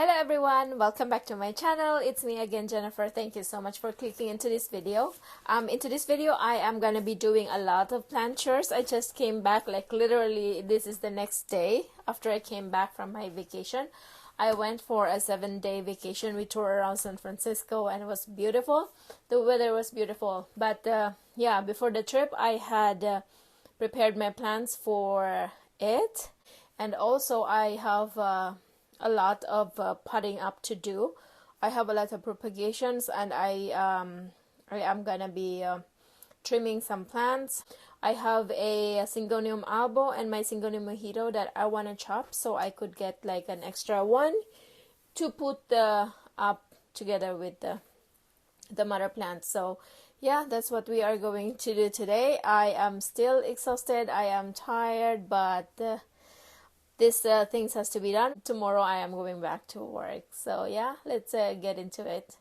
Hello everyone, welcome back to my channel. It's me again, Jennifer. Thank you so much for clicking into this video. Into this video I am gonna be doing a lot of plant chores. I just came back, like literally this is the next day after I came back from my vacation. I went for a 7-day vacation. We toured around San Francisco and it was beautiful. The weather was beautiful, but yeah, before the trip I had prepared my plants for it, and also I have a lot of potting up to do. I have a lot of propagations, and I am gonna be trimming some plants. I have a Syngonium albo and my Syngonium mojito that I want to chop so I could get like an extra one to put up together with the mother plant. So yeah, that's what we are going to do today. I am still exhausted, I am tired, but this things has to be done. Tomorrow I am going back to work. So yeah, let's get into it.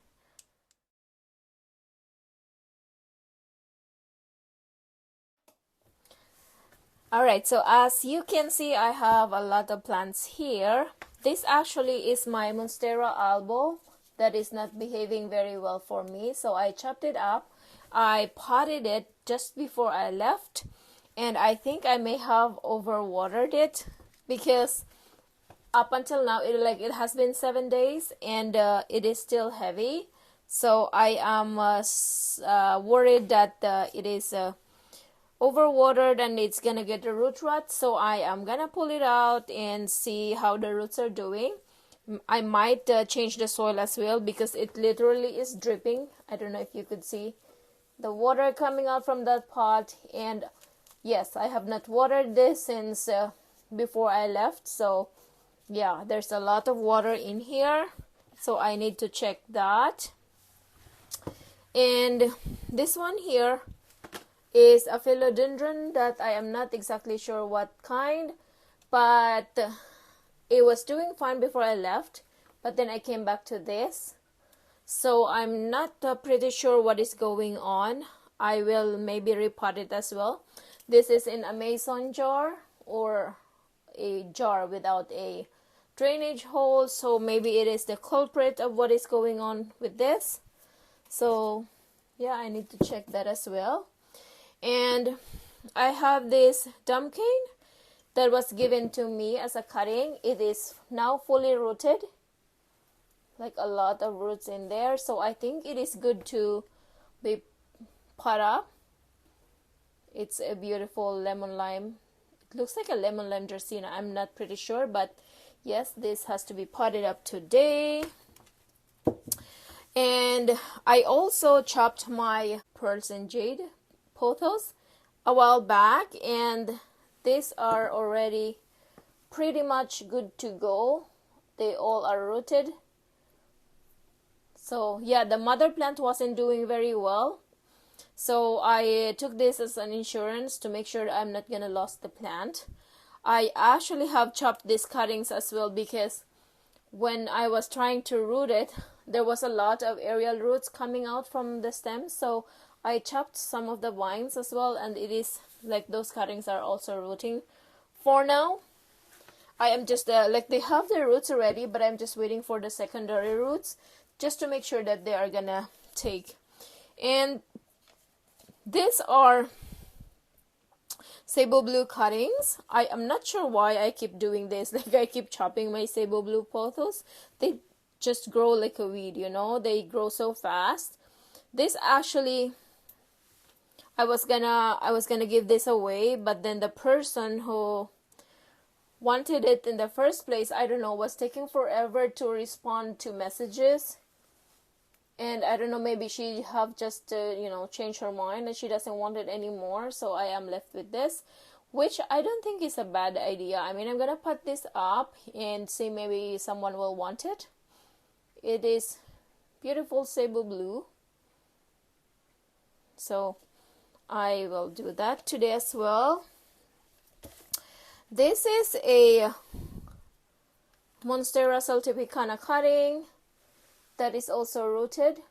Alright, so as you can see, I have a lot of plants here. This actually is my Monstera albo that is not behaving very well for me. So I chopped it up. I potted it just before I left. And I think I may have overwatered it because up until now it has been 7 days and it is still heavy. So I am worried that it is overwatered and it's gonna get a root rot. So I am gonna pull it out and see how the roots are doing. I might change the soil as well because it literally is dripping. I don't know if you could see the water coming out from that pot. And yes, I have not watered this since before I left. So yeah, there's a lot of water in here, so I need to check that. And this one here is a philodendron that I am not exactly sure what kind, but it was doing fine before I left, but then I came back to this. So I'm not pretty sure what is going on. I will maybe repot it as well. This is in a mason jar or a jar without a drainage hole, so maybe it is the culprit of what is going on with this. So yeah, I need to check that as well. And I have this dumpkin that was given to me as a cutting. It is now fully rooted, like a lot of roots in there, so I think it is good to be pot up. It's a beautiful lemon lime. It looks like a lemon lime dracaena. I'm not pretty sure, but yes, this has to be potted up today. And I also chopped my pearls and jade pothos a while back, and these are already pretty much good to go. They all are rooted. So yeah, the mother plant wasn't doing very well, so I took this as an insurance to make sure I'm not gonna lose the plant. I actually have chopped these cuttings as well because when I was trying to root it, there was a lot of aerial roots coming out from the stems, so I chopped some of the vines as well, and it is like those cuttings are also rooting for now. I am just like they have their roots already, but I'm just waiting for the secondary roots just to make sure that they are gonna take. And these are sable blue cuttings. I am not sure why I keep doing this. Like I keep chopping my sable blue pothos. They just grow like a weed, you know. They grow so fast. This actually, I was gonna give this away, but then the person who wanted it in the first place, I don't know, was taking forever to respond to messages. And I don't know, maybe she have just changed her mind and she doesn't want it anymore. So I am left with this, which I don't think is a bad idea. I mean, I'm gonna put this up and see maybe someone will want it. It is beautiful sable blue, so I will do that today as well. This is a Monstera saltipicana cutting that is also rooted,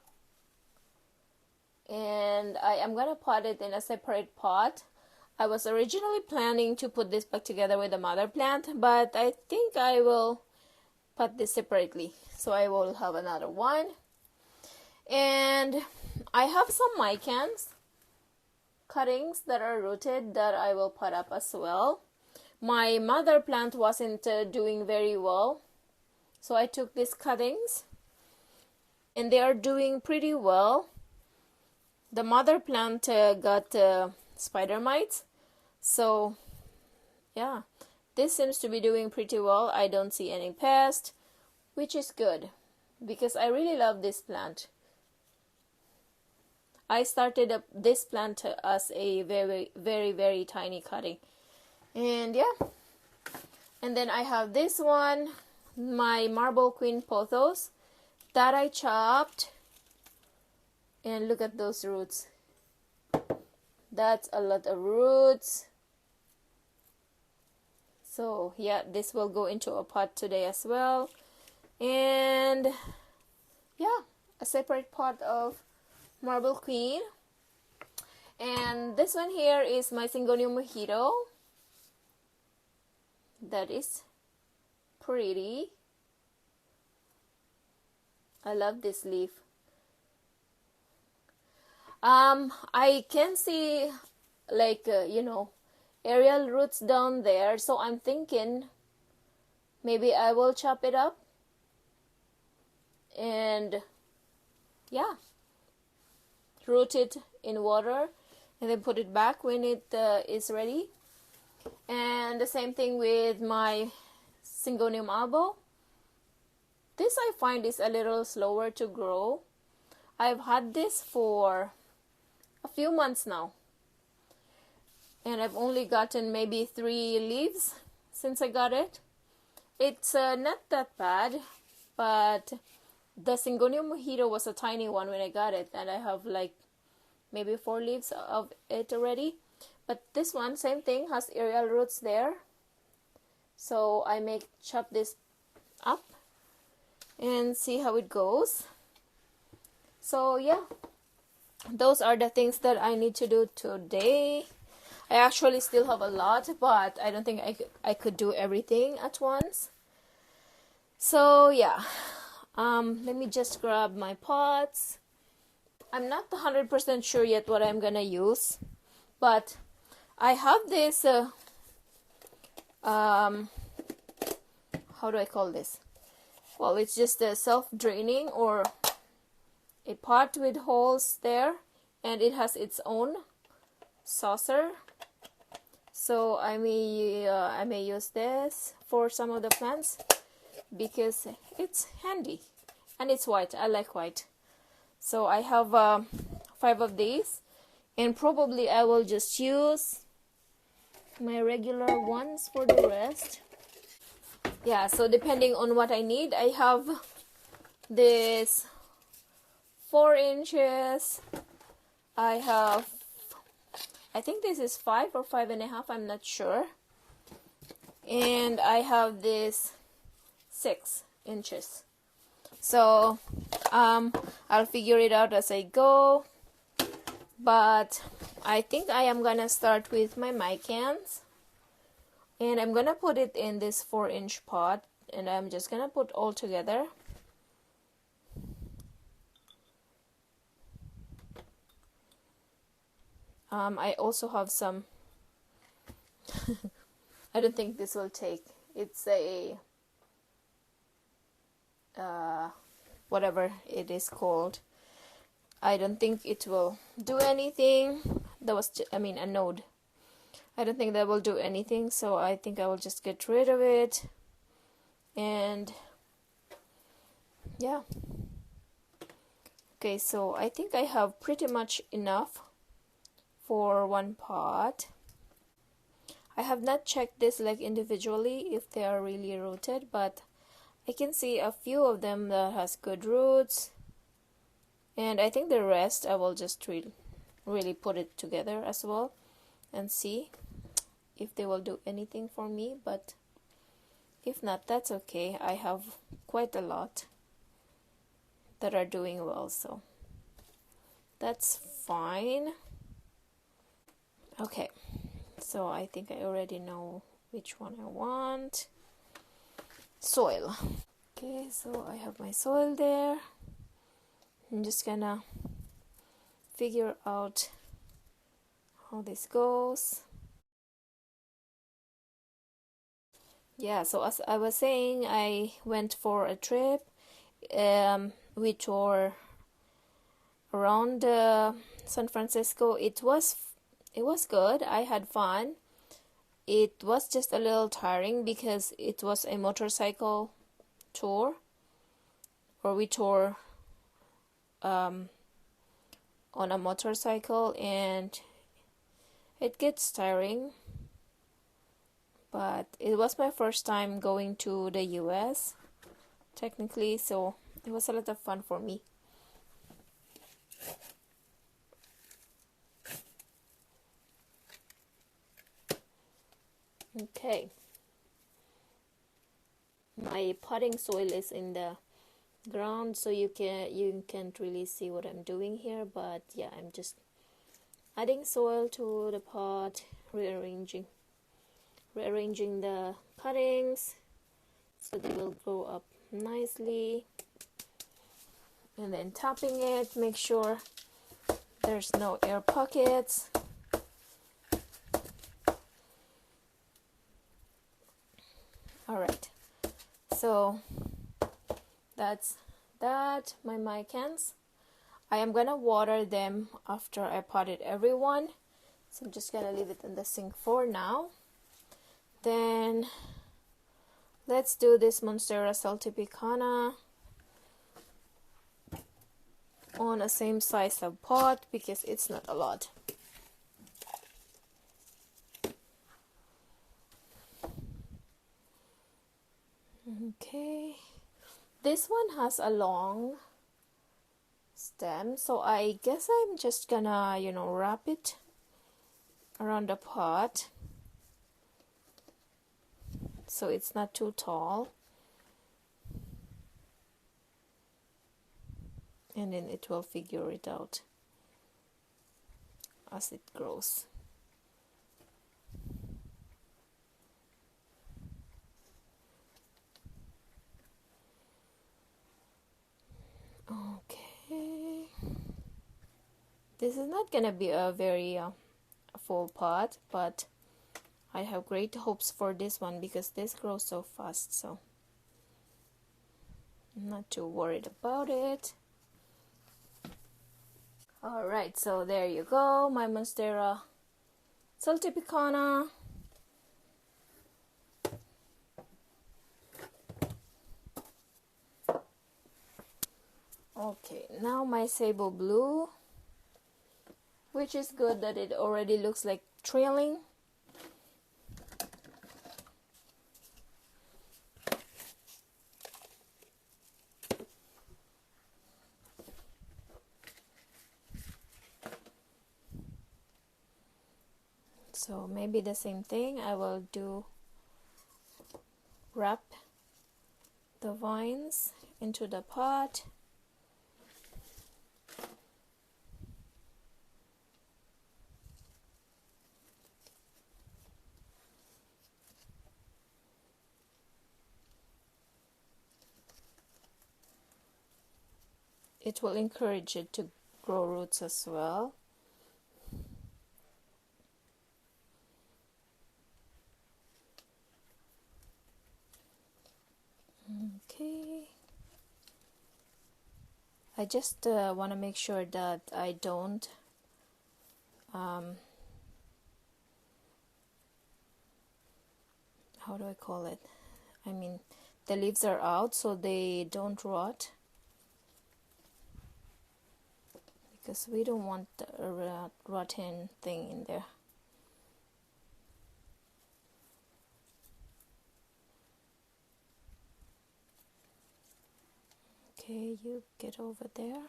and I am gonna pot it in a separate pot. I was originally planning to put this back together with the mother plant, but I think I will pot this separately, so I will have another one. And I have some micans cuttings that are rooted that I will put up as well. My mother plant wasn't doing very well, so I took these cuttings and they are doing pretty well. The mother plant got spider mites, so yeah, this seems to be doing pretty well. I don't see any pest, which is good because I really love this plant. I started up this plant as a very tiny cutting, and yeah. And then I have this one, my Marble Queen pothos that I chopped, and look at those roots. That's a lot of roots. So yeah, this will go into a pot today as well. And yeah, a separate pot of Marble Queen. And this one here is my Syngonium mojito. That is pretty. I love this leaf. I can see like aerial roots down there, so I'm thinking maybe I will chop it up and yeah, root it in water and then put it back when it is ready. And the same thing with my Syngonium albo. This I find is a little slower to grow. I've had this for a few months now, and I've only gotten maybe 3 leaves since I got it. It's not that bad, but the Syngonium mojito was a tiny one when I got it, and I have like maybe 4 leaves of it already. But this one, same thing, has aerial roots there, so I may chop this up and see how it goes. So yeah, those are the things that I need to do today. I actually still have a lot, but I don't think I could do everything at once. So yeah, let me just grab my pots. I'm not 100% sure yet what I'm gonna use, but I have this how do I call this? Well, it's just a self-draining or a pot with holes there, and it has its own saucer. So I may use this for some of the plants because it's handy and it's white. I like white. So I have 5 of these, and probably I will just use my regular ones for the rest. Yeah, so depending on what I need, I have this 4 inches. I think this is 5 or 5.5, I'm not sure. And I have this 6 inches. So I'll figure it out as I go. But I think I am gonna start with my micans. And I'm gonna put it in this 4-inch pot, and I'm just gonna put all together. I also have some I don't think this will take. It's a whatever it is called. I don't think it will do anything. That was a node. I don't think that will do anything, so I think I will just get rid of it. And yeah. Okay, so I think I have pretty much enough for one pot. I have not checked this like individually if they are really rooted, but I can see a few of them that has good roots, and I think the rest I will just really put it together as well and see if they will do anything for me. But if not, that's okay. I have quite a lot that are doing well, so that's fine. Okay, so I think I already know which one I want. Soil. Okay, so I have my soil there. I'm just gonna figure out how this goes. Yeah, so as I was saying, I went for a trip. We toured around San Francisco. It was good. I had fun. It was just a little tiring because it was a motorcycle tour, or we toured on a motorcycle, and it gets tiring. But it was my first time going to the US, technically, so it was a lot of fun for me. Okay, my potting soil is in the ground, so you can't really see what I'm doing here, but yeah, I'm just adding soil to the pot, rearranging the cuttings so they will grow up nicely, and then tapping it, make sure there's no air pockets. Alright, so that's that. My mycans, I am gonna water them after I potted everyone, so I'm just gonna leave it in the sink for now. Then let's do this Monstera Saltipicana on the same size of pot because it's not a lot. Okay, this one has a long stem, so I guess I'm just gonna, wrap it around the pot so it's not too tall, and then it will figure it out as it grows. Okay, this is not gonna be a very full pot, but I have great hopes for this one because this grows so fast, so I'm not too worried about it. Alright, so there you go, my Monstera Saltipicana. Okay, now my sable blue, which is good that it already looks like trailing. So maybe the same thing I will do, wrap the vines into the pot. It will encourage it to grow roots as well. Okay, I just want to make sure that I don't how do I call it? I mean, the leaves are out so they don't rot, because we don't want a rotten thing in there. Okay, you get over there.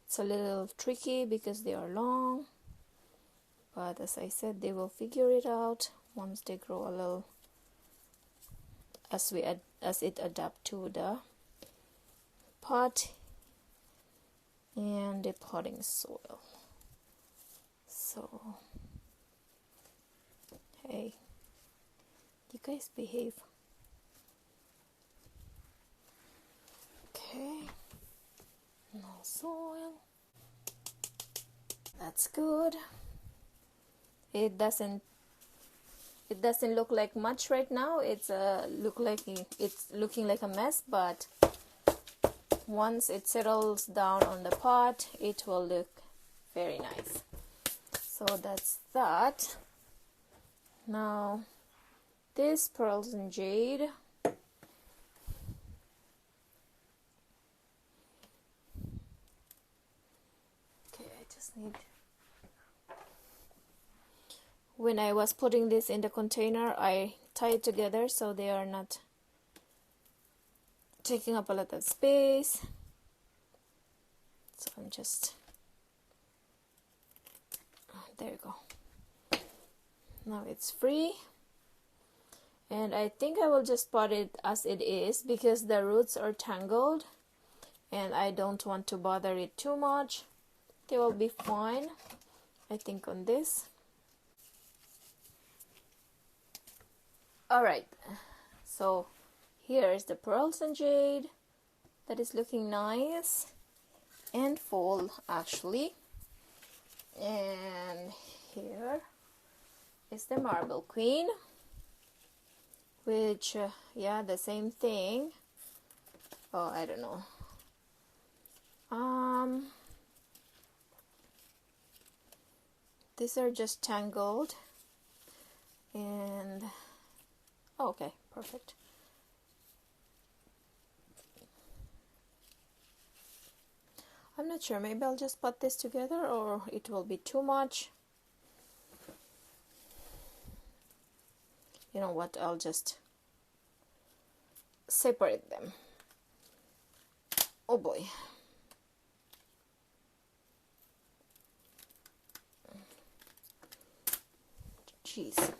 It's a little tricky because they are long, but as I said, they will figure it out once they grow a little, as it adapt to the pot and the potting soil. So hey, you guys behave. soil. That's good. It doesn't look like much right now. It's looking like a mess, but once it settles down on the pot, it will look very nice. So that's that. Now this pearls and jade. Okay, I just need, when I was putting this in the container, I tie it together so they are not taking up a lot of space. So I'm just, there you go. Now it's free, and I think I will just pot it as it is because the roots are tangled and I don't want to bother it too much. They will be fine, I think, on this. Alright, so here is the pearls and jade that is looking nice and full actually, and here is the marble queen, which yeah, the same thing. Oh, I don't know, these are just tangled, and oh, okay, perfect. I'm not sure, maybe I'll just put this together or it will be too much. You know what, I'll just separate them. Oh boy. Jeez.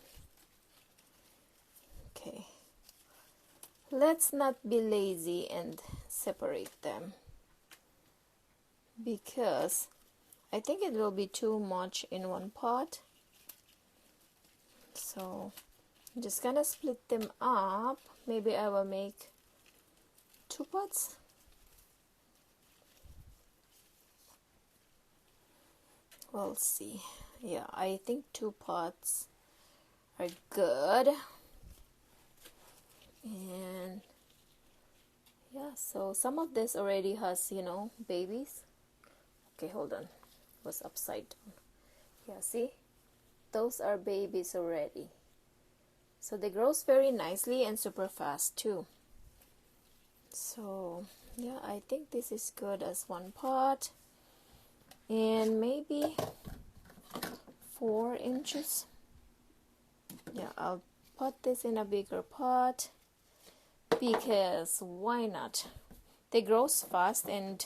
Okay. Let's not be lazy and separate them, because I think it will be too much in one pot. So I'm just gonna split them up. Maybe I will make 2 pots. We'll see. Yeah, I think 2 pots are good. And yeah, so some of this already has, you know, babies. Okay, hold on, it was upside down. Yeah, see, those are babies already. So they grow very nicely and super fast too. So yeah, I think this is good as 1 pot, and maybe 4 inches. Yeah, I'll put this in a bigger pot because why not? They grow fast and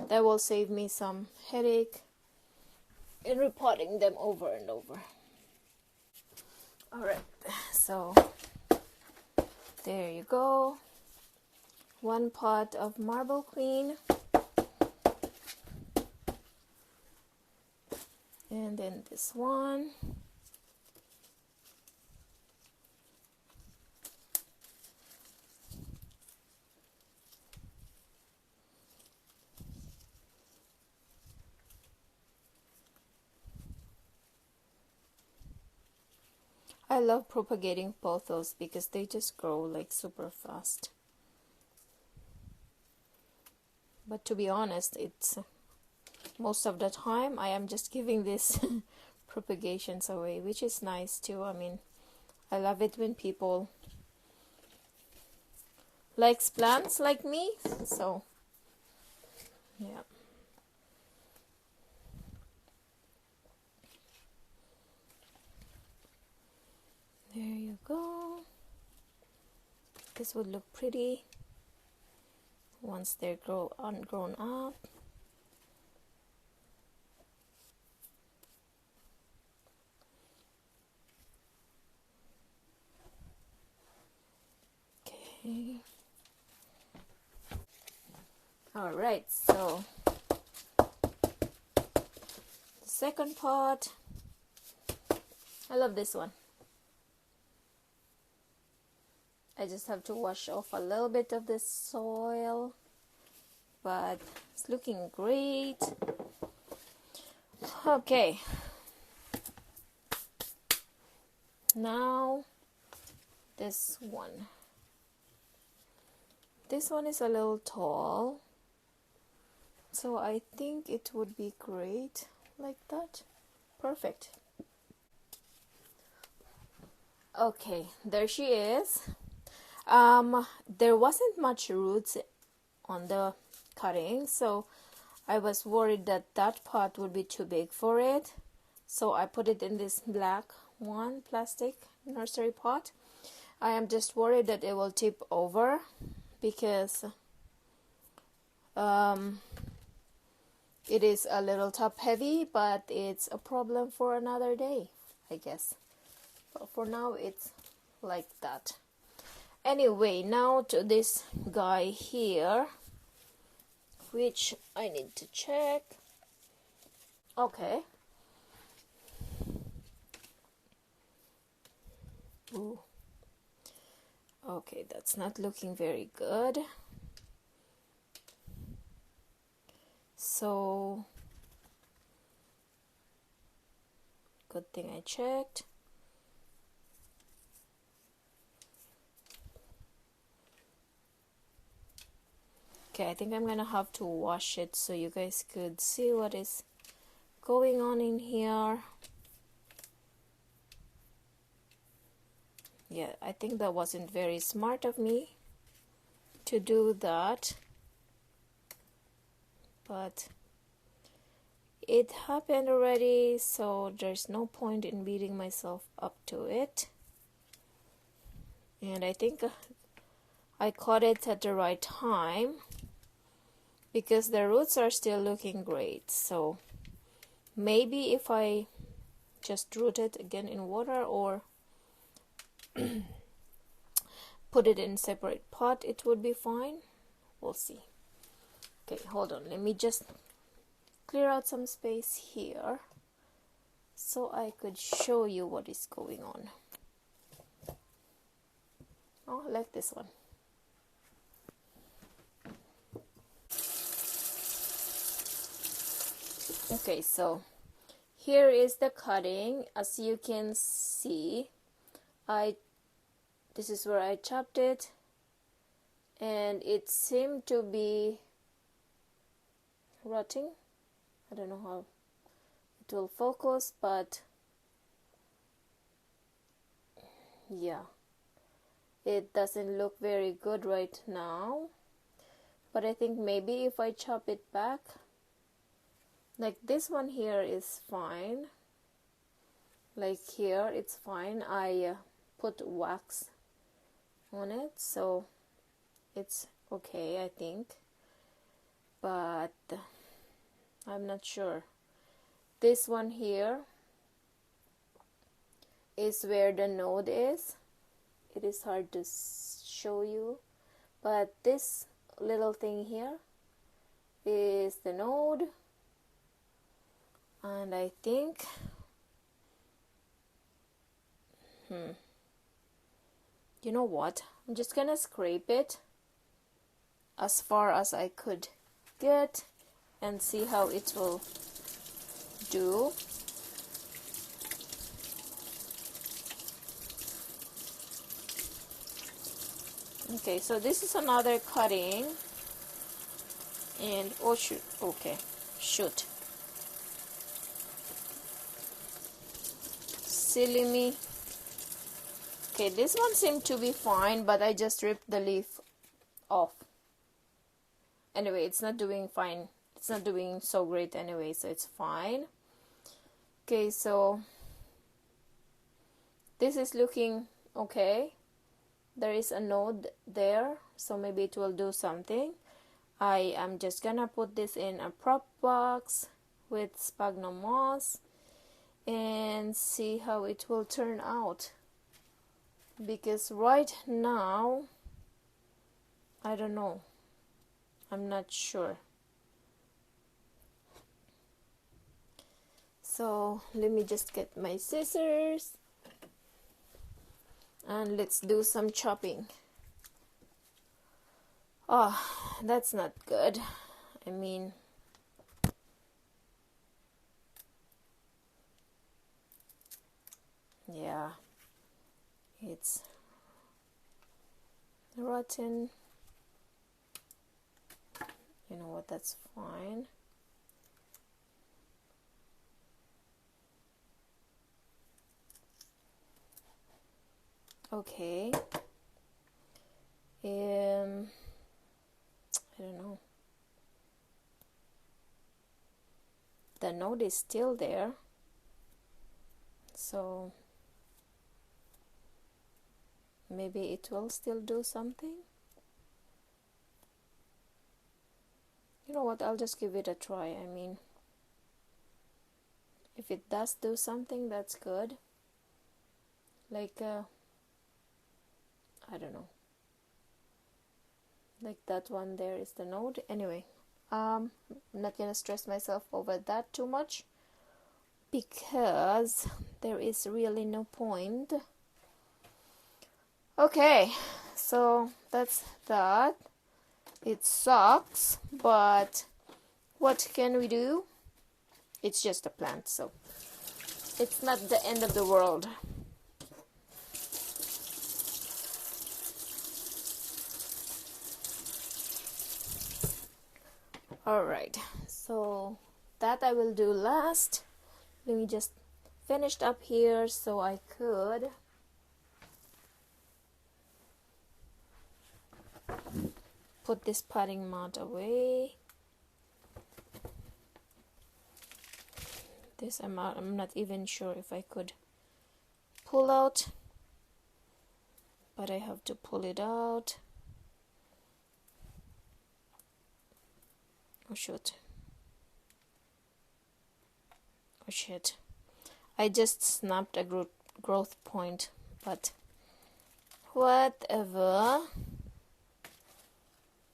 that will save me some headache in repotting them over and over. Alright, so there you go. 1 pot of marble queen. And then this one. I love propagating pothos because they just grow like super fast. But to be honest, it's most of the time I am just giving this propagations away, which is nice too. I mean, I love it when people likes plants like me. So yeah. There you go. This would look pretty once they're grown up. Okay. All right, so the second pot. I love this one. I just have to wash off a little bit of this soil but it's looking great. Okay, now this one. This one is a little tall, so I think it would be great like that. Perfect. Okay, there she is. There wasn't much roots on the cutting, so I was worried that that pot would be too big for it, so I put it in this black one plastic nursery pot. I am just worried that it will tip over because it is a little top heavy, but it's a problem for another day, I guess. But for now it's like that. Anyway, now to this guy here, which I need to check. Okay. Ooh. Okay, that's not looking very good. So, good thing I checked. Okay, I think I'm gonna have to wash it so you guys could see what is going on in here. Yeah, I think that wasn't very smart of me to do that, but it happened already, so there's no point in beating myself up to it. And I think I caught it at the right time because the roots are still looking great. So maybe if I just root it again in water or put it in separate pot, it would be fine. We'll see. Okay, hold on, let me just clear out some space here so I could show you what is going on. Oh, I like this one. Okay, so here is the cutting. As you can see, this is where I chopped it, and it seemed to be rotting. I don't know how it will focus, but yeah, it doesn't look very good right now. But I think maybe if I chop it back, like this one here is fine, like here it's fine. I put wax on it, so it's okay, I think, but I'm not sure. This one here is where the node is. It is hard to show you, but this little thing here is the node, and I think you know what, I'm just gonna scrape it as far as I could get and see how it will do. Okay, so this is another cutting, and oh shoot, okay, shoot, silly me. Okay, this one seemed to be fine, but I just ripped the leaf off. Anyway, it's not doing fine. It's not doing so great anyway, so it's fine. Okay, so this is looking okay. There is a node there, so maybe it will do something. I am just gonna put this in a prop box with sphagnum moss and see how it will turn out, because right now I don't know, I'm not sure. So let me just get my scissors and let's do some chopping. Oh, that's not good. I mean, yeah, it's rotten. You know what, that's fine. Okay. I don't know. The node is still there, so maybe it will still do something. You know what, I'll just give it a try. I mean, if it does do something, that's good. Like I don't know, like that one there is the node. Anyway, I'm not gonna stress myself over that too much, because there is really no point. Okay, so that's that. It sucks, but what can we do? It's just a plant, so it's not the end of the world. Alright, so that I will do last. Let me just finish up here so I could put this potting mat away. This I'm not even sure if I could pull out, but I have to pull it out. Oh shoot. Oh shit. I just snapped a growth point, but whatever.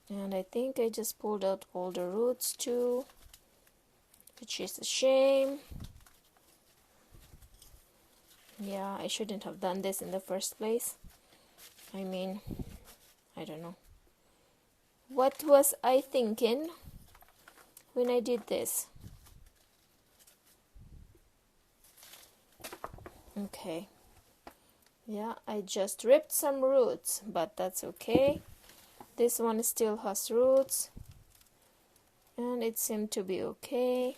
And I think I just pulled out all the roots too, which is a shame. Yeah, I shouldn't have done this in the first place. I mean, I don't know. What was I thinking when I did this? Okay. Yeah, I just ripped some roots, but that's okay. This one still has roots, and it seemed to be okay.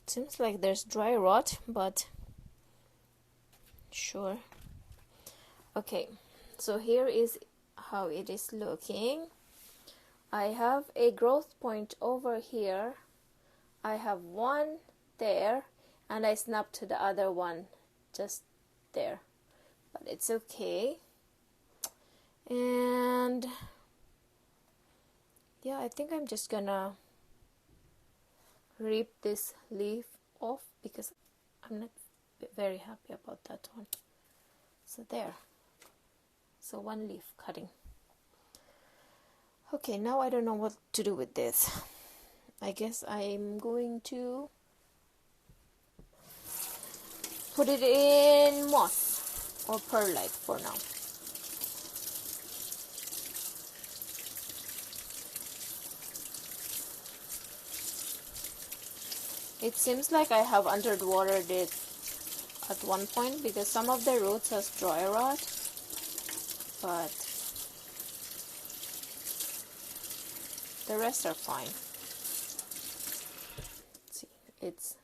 Seems like there's dry rot, but sure. Okay, so here is how it is looking. I have a growth point over here. I have one there, and I snapped the other one just there, but it's okay. And yeah, I think I'm just gonna rip this leaf off because I'm not very happy about that one. So there. So one leaf cutting. Okay, now I don't know what to do with this. I guess I'm going to put it in moss or perlite for now. It seems like I have underwatered it at one point because some of the roots has dry rot, but the rest are fine. Let's see, it's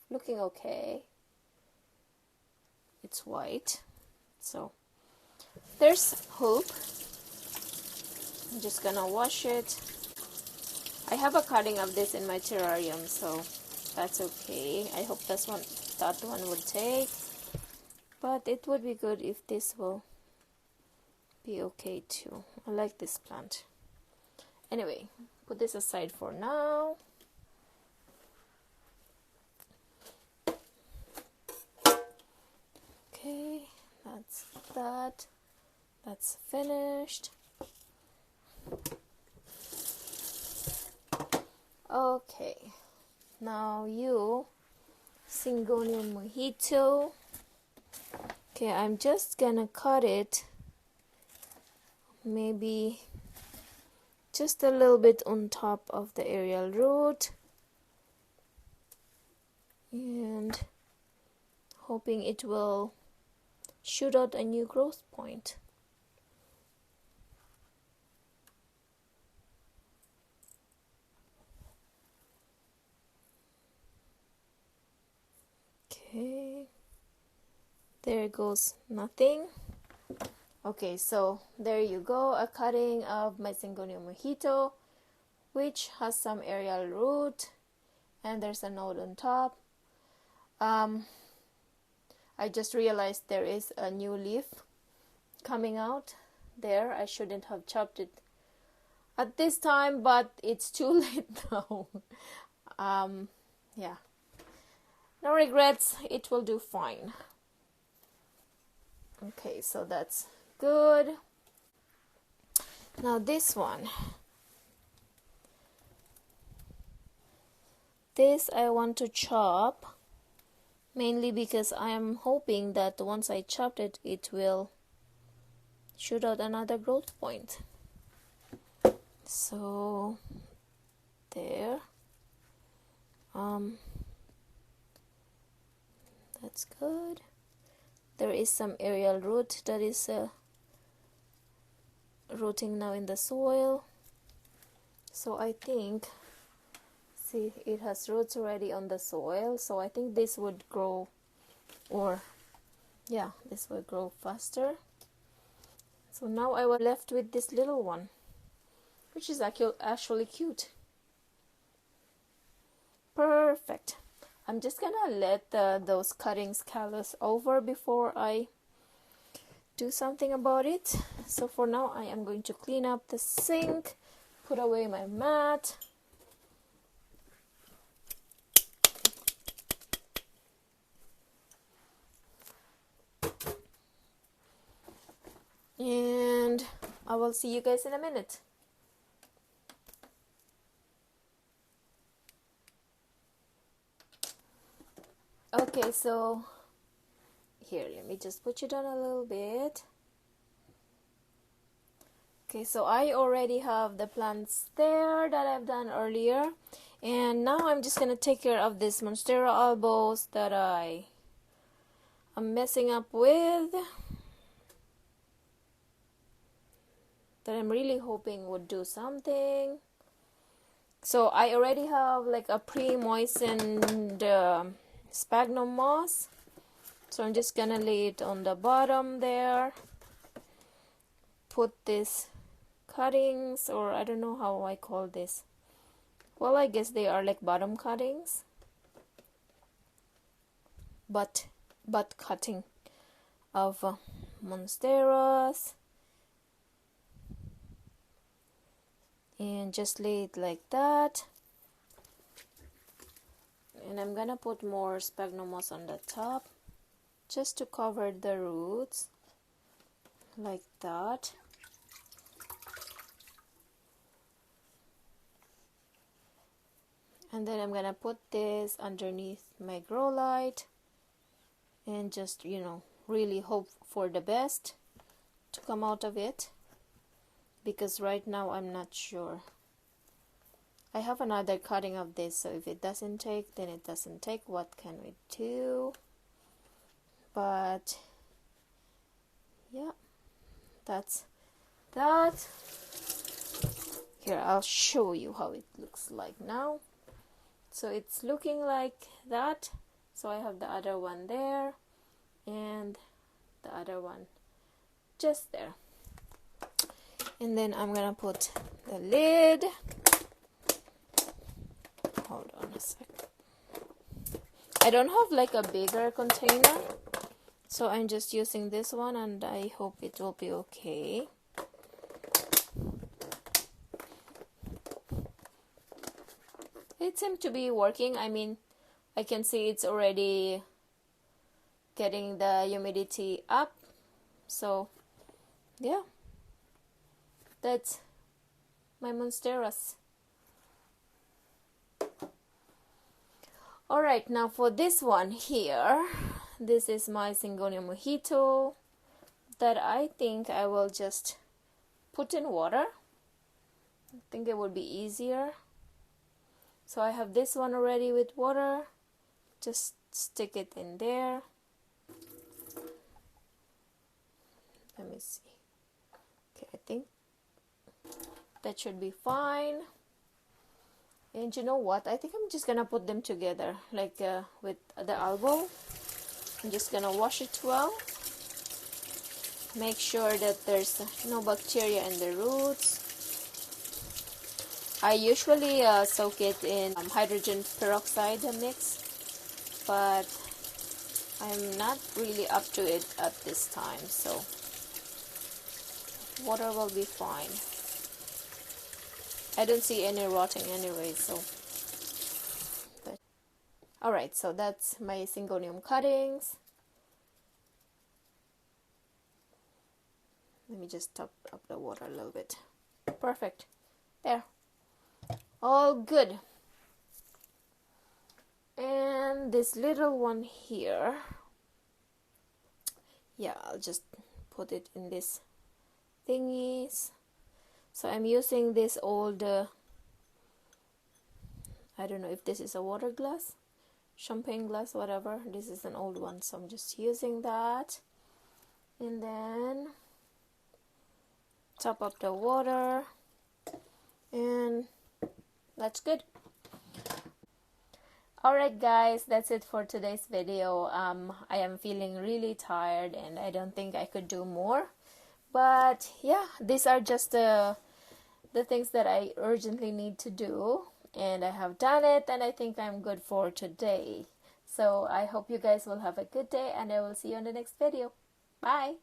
looking okay. It's white, so there's hope. I'm just gonna wash it. I have a cutting of this in my terrarium, so that's okay. I hope that one would take, but it would be good if this will be okay too. I like this plant. Anyway, put this aside for now. Okay, that's that. That's finished. Okay, now you Syngonium mojito. Okay, I'm just gonna cut it maybe just a little bit on top of the aerial root, and hoping it will shoot out a new growth point. Okay, there goes nothing. Okay, so there you go, a cutting of my Syngonium mojito, which has some aerial root, and there's a node on top. I just realized there is a new leaf coming out there. I shouldn't have chopped it at this time, but it's too late now. Yeah, no regrets, it will do fine. Okay, so that's good. Now this one, this I want to chop, mainly because I am hoping that once I chopped it, it will shoot out another growth point. So there, that's good. There is some aerial root that is rooting now in the soil. So I think, see, it has roots already on the soil. So I think this would grow, or yeah, this will grow faster. So now I was left with this little one, which is actually cute. Perfect. I'm just gonna let those cuttings callus over before I do something about it. So for now I am going to clean up the sink, put away my mat, and I will see you guys in a minute. Okay, so here, let me just put you down a little bit. Okay, so I already have the plants there that I've done earlier, and now I'm just gonna take care of this Monstera albos that I am messing up with, that I'm really hoping would do something. So I already have like a pre-moistened sphagnum moss, so I'm just gonna lay it on the bottom there, put this cuttings, or I don't know how I call this, well, I guess they are like bottom cuttings, but cutting of monsteras, and just lay it like that. And I'm gonna put more sphagnum moss on the top just to cover the roots like that. And then I'm gonna put this underneath my grow light and just, you know, really hope for the best to come out of it, because right now I'm not sure. I have another cutting of this, so if it doesn't take, then it doesn't take. What can we do? But yeah, that's that. Here, I'll show you how it looks like now. So it's looking like that. So I have the other one there and the other one just there. And then I'm gonna put the lid. Hold on a sec. I don't have like a bigger container, so I'm just using this one, and I hope it will be okay. It seemed to be working. I mean, I can see it's already getting the humidity up. So yeah, that's my monsteras. Alright, now for this one here, this is my Syngonium mojito that I think I will just put in water. I think it would be easier. So I have this one already with water. Just stick it in there. Let me see. Okay, I think that should be fine. And you know what? I think I'm just gonna put them together, like with the elbow. I'm just gonna wash it well. Make sure that there's no bacteria in the roots. I usually soak it in hydrogen peroxide mix, but I'm not really up to it at this time, so water will be fine. I don't see any rotting anyway, so. Alright, so that's my Syngonium cuttings. Let me just top up the water a little bit. Perfect. There. All good. And this little one here, yeah, I'll just put it in this thingies. So I'm using this old, I don't know if this is a water glass, champagne glass, whatever. This is an old one, so I'm just using that. And then top up the water, and that's good. Alright guys, that's it for today's video. I am feeling really tired and I don't think I could do more. But yeah, these are just the things that I urgently need to do. And I have done it, and I think I'm good for today. So I hope you guys will have a good day, and I will see you in the next video. Bye!